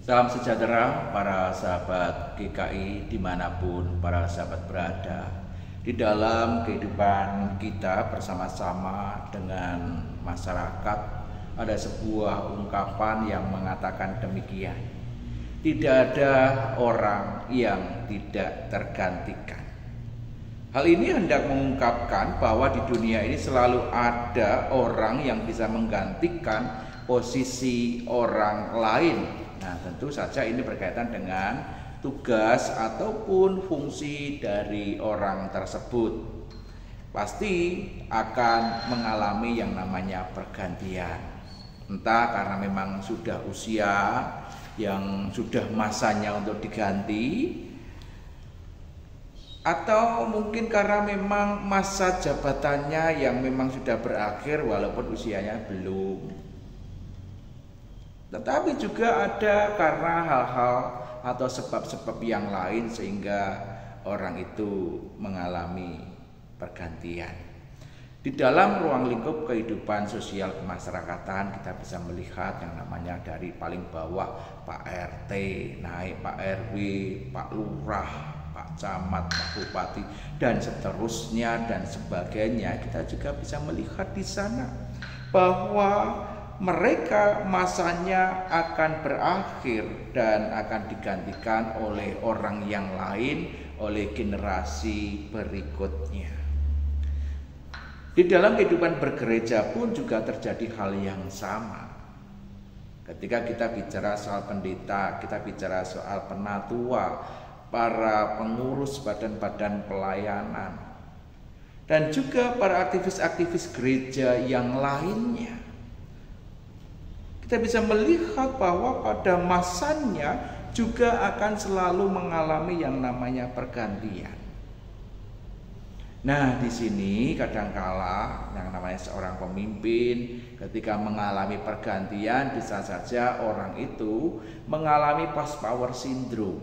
Salam sejahtera para sahabat GKI dimanapun para sahabat berada. Di dalam kehidupan kita bersama-sama dengan masyarakat ada sebuah ungkapan yang mengatakan demikian. Tidak ada orang yang tidak tergantikan. Hal ini hendak mengungkapkan bahwa di dunia ini selalu ada orang yang bisa menggantikan posisi orang lain. Nah, tentu saja ini berkaitan dengan tugas ataupun fungsi dari orang tersebut. Pasti akan mengalami yang namanya pergantian. Entah karena memang sudah usia yang sudah masanya untuk diganti, atau mungkin karena memang masa jabatannya yang memang sudah berakhir walaupun usianya belum. Tetapi juga ada karena hal-hal atau sebab-sebab yang lain sehingga orang itu mengalami pergantian. Di dalam ruang lingkup kehidupan sosial kemasyarakatan kita bisa melihat yang namanya dari paling bawah Pak RT, naik Pak RW, Pak Lurah, Pak Camat, Pak Bupati, dan seterusnya dan sebagainya. Kita juga bisa melihat di sana bahwa mereka masanya akan berakhir dan akan digantikan oleh orang yang lain, oleh generasi berikutnya. Di dalam kehidupan bergereja pun juga terjadi hal yang sama. Ketika kita bicara soal pendeta, kita bicara soal penatua, para pengurus badan-badan pelayanan, dan juga para aktivis-aktivis gereja yang lainnya. Kita bisa melihat bahwa pada masanya juga akan selalu mengalami yang namanya pergantian. Nah, di sini kadangkala yang namanya seorang pemimpin ketika mengalami pergantian bisa saja orang itu mengalami post power syndrome.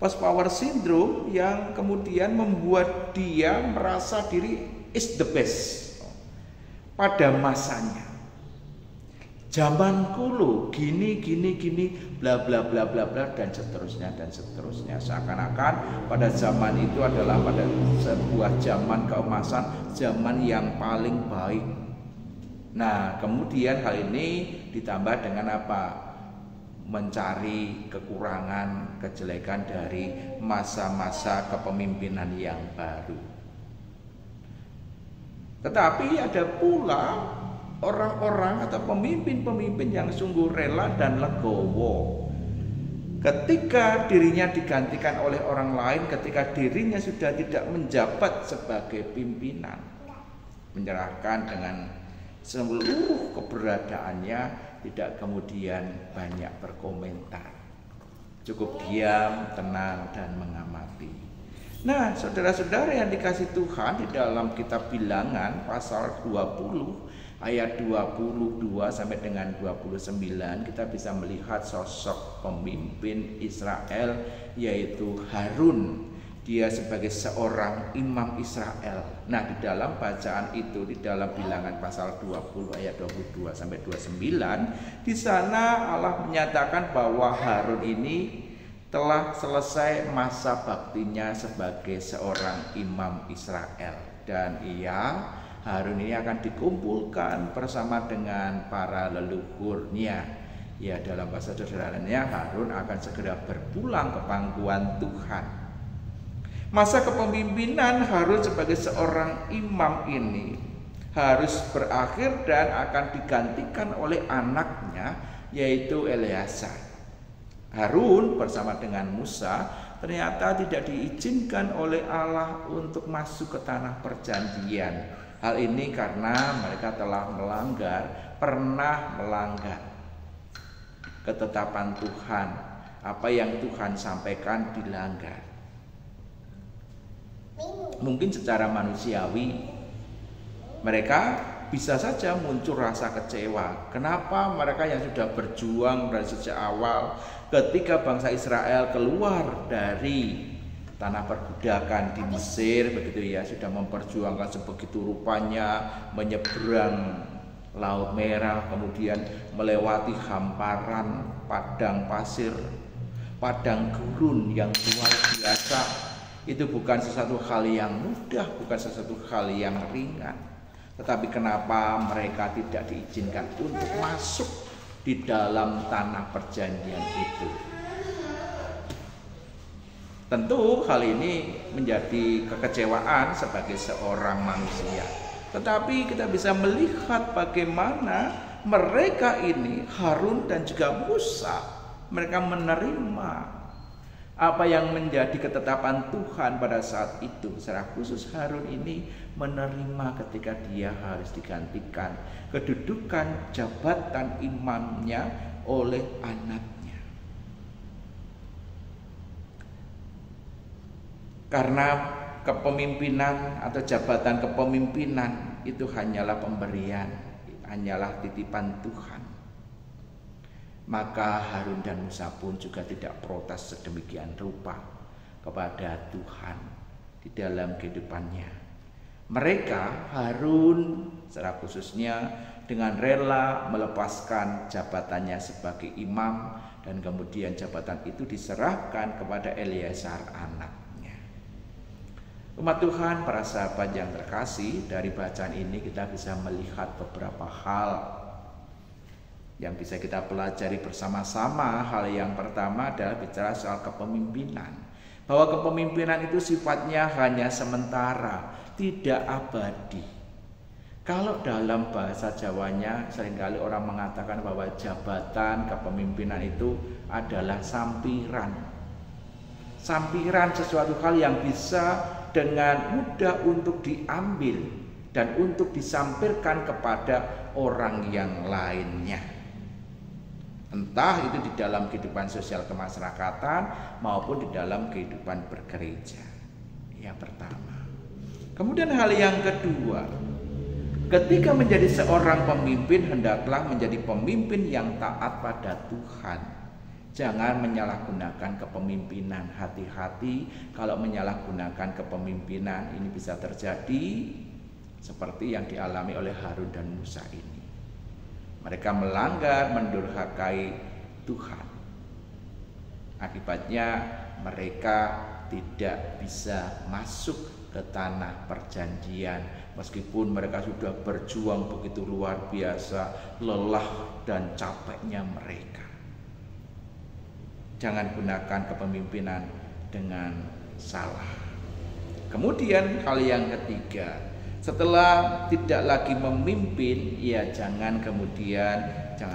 Post power syndrome yang kemudian membuat dia merasa diri is the best pada masanya. Zamanku lo gini bla bla bla bla bla dan seterusnya seakan-akan pada zaman itu adalah pada sebuah zaman keemasan, zaman yang paling baik. Nah, kemudian hal ini ditambah dengan apa? Mencari kekurangan, kejelekan dari masa-masa kepemimpinan yang baru. Tetapi ada pula orang-orang atau pemimpin-pemimpin yang sungguh rela dan legowo ketika dirinya digantikan oleh orang lain, ketika dirinya sudah tidak menjabat sebagai pimpinan, menyerahkan dengan seluruh keberadaannya, tidak kemudian banyak berkomentar, cukup diam, tenang, dan mengamati. Nah, saudara-saudara yang dikasih Tuhan, di dalam kitab Bilangan pasal 20 ayat 22 sampai dengan 29 kita bisa melihat sosok pemimpin Israel yaitu Harun. Dia sebagai seorang imam Israel. Nah, di dalam bacaan itu di dalam Bilangan pasal 20 ayat 22 sampai 29 di sana Allah menyatakan bahwa Harun ini telah selesai masa baktinya sebagai seorang imam Israel dan Harun ini akan dikumpulkan bersama dengan para leluhurnya. Ya, dalam bahasa sederhananya Harun akan segera berpulang ke pangkuan Tuhan. Masa kepemimpinan Harun sebagai seorang imam ini harus berakhir dan akan digantikan oleh anaknya yaitu Eleazar. Harun bersama dengan Musa ternyata tidak diizinkan oleh Allah untuk masuk ke tanah perjanjian. Hal ini karena mereka telah pernah melanggar ketetapan Tuhan. Apa yang Tuhan sampaikan dilanggar. Mungkin secara manusiawi mereka bisa saja muncul rasa kecewa. Kenapa mereka yang sudah berjuang dari sejak awal ketika bangsa Israel keluar dari tanah perbudakan di Mesir begitu ya, sudah memperjuangkan sebegitu rupanya menyeberang Laut Merah, kemudian melewati hamparan padang pasir, padang gurun yang luar biasa. Itu bukan sesuatu hal yang mudah, bukan sesuatu hal yang ringan. Tetapi kenapa mereka tidak diizinkan untuk masuk di dalam tanah perjanjian itu? Tentu hal ini menjadi kekecewaan sebagai seorang manusia. Tetapi kita bisa melihat bagaimana mereka ini, Harun dan juga Musa, mereka menerima apa yang menjadi ketetapan Tuhan pada saat itu. Secara khusus Harun ini menerima ketika dia harus digantikan kedudukan jabatan imamnya oleh anaknya. Karena kepemimpinan atau jabatan kepemimpinan itu hanyalah pemberian, hanyalah titipan Tuhan. Maka Harun dan Musa pun juga tidak protes sedemikian rupa kepada Tuhan di dalam kehidupannya. Mereka, Harun secara khususnya, dengan rela melepaskan jabatannya sebagai imam, dan kemudian jabatan itu diserahkan kepada Eleazar anaknya. Umat Tuhan, para sahabat yang terkasih, dari bacaan ini kita bisa melihat beberapa hal yang bisa kita pelajari bersama-sama. Hal yang pertama adalah bicara soal kepemimpinan, bahwa kepemimpinan itu sifatnya hanya sementara, tidak abadi. Kalau dalam bahasa Jawanya seringkali orang mengatakan bahwa jabatan kepemimpinan itu adalah sampiran. Sampiran sesuatu hal yang bisa dengan mudah untuk diambil dan untuk disampirkan kepada orang yang lainnya. Entah itu di dalam kehidupan sosial kemasyarakatan maupun di dalam kehidupan bergereja. Yang pertama. Kemudian hal yang kedua, ketika menjadi seorang pemimpin, hendaklah menjadi pemimpin yang taat pada Tuhan. Jangan menyalahgunakan kepemimpinan. Hati-hati kalau menyalahgunakan kepemimpinan. Ini bisa terjadi seperti yang dialami oleh Harun dan Musa ini. Mereka melanggar, mendurhakai Tuhan. Akibatnya mereka tidak bisa masuk ke tanah perjanjian. Meskipun mereka sudah berjuang begitu luar biasa, lelah dan capeknya mereka. Jangan gunakan kepemimpinan dengan salah. Kemudian hal yang ketiga, setelah tidak lagi memimpin, ya jangan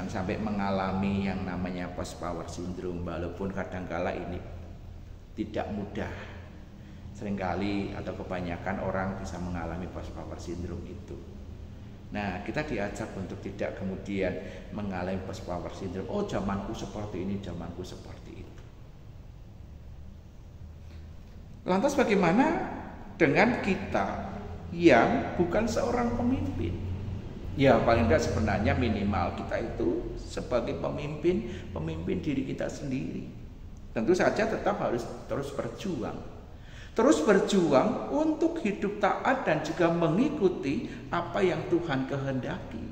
sampai mengalami yang namanya post power syndrome. Walaupun kadangkala ini tidak mudah. Seringkali atau kebanyakan orang bisa mengalami post power syndrome itu. Nah, kita diajak untuk tidak kemudian mengalami post power syndrome. Oh, zamanku seperti ini, zamanku seperti itu. Lantas bagaimana dengan kita yang bukan seorang pemimpin? Ya, paling tidak sebenarnya minimal kita itu sebagai pemimpin diri kita sendiri. Tentu saja tetap harus terus berjuang. Terus berjuang untuk hidup taat dan juga mengikuti apa yang Tuhan kehendaki.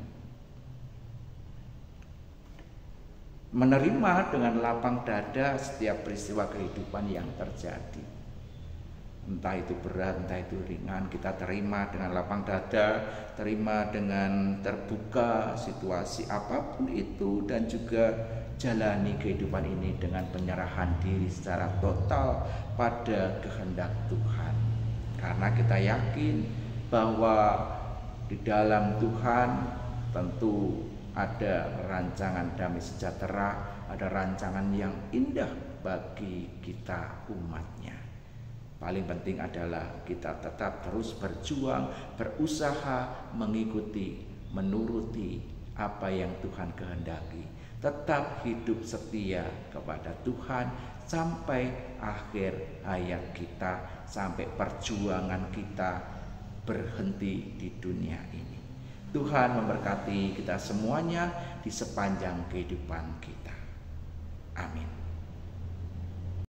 Menerima dengan lapang dada setiap peristiwa kehidupan yang terjadi. Entah itu berat, entah itu ringan, kita terima dengan lapang dada, terima dengan terbuka situasi apapun itu, dan juga jalani kehidupan ini dengan penyerahan diri secara total pada kehendak Tuhan. Karena kita yakin bahwa di dalam Tuhan tentu ada rancangan damai sejahtera, ada rancangan yang indah bagi kita umatnya. Paling penting adalah kita tetap terus berjuang, berusaha mengikuti, menuruti apa yang Tuhan kehendaki. Tetap hidup setia kepada Tuhan sampai akhir hayat kita, sampai perjuangan kita berhenti di dunia ini. Tuhan memberkati kita semuanya di sepanjang kehidupan kita. Amin.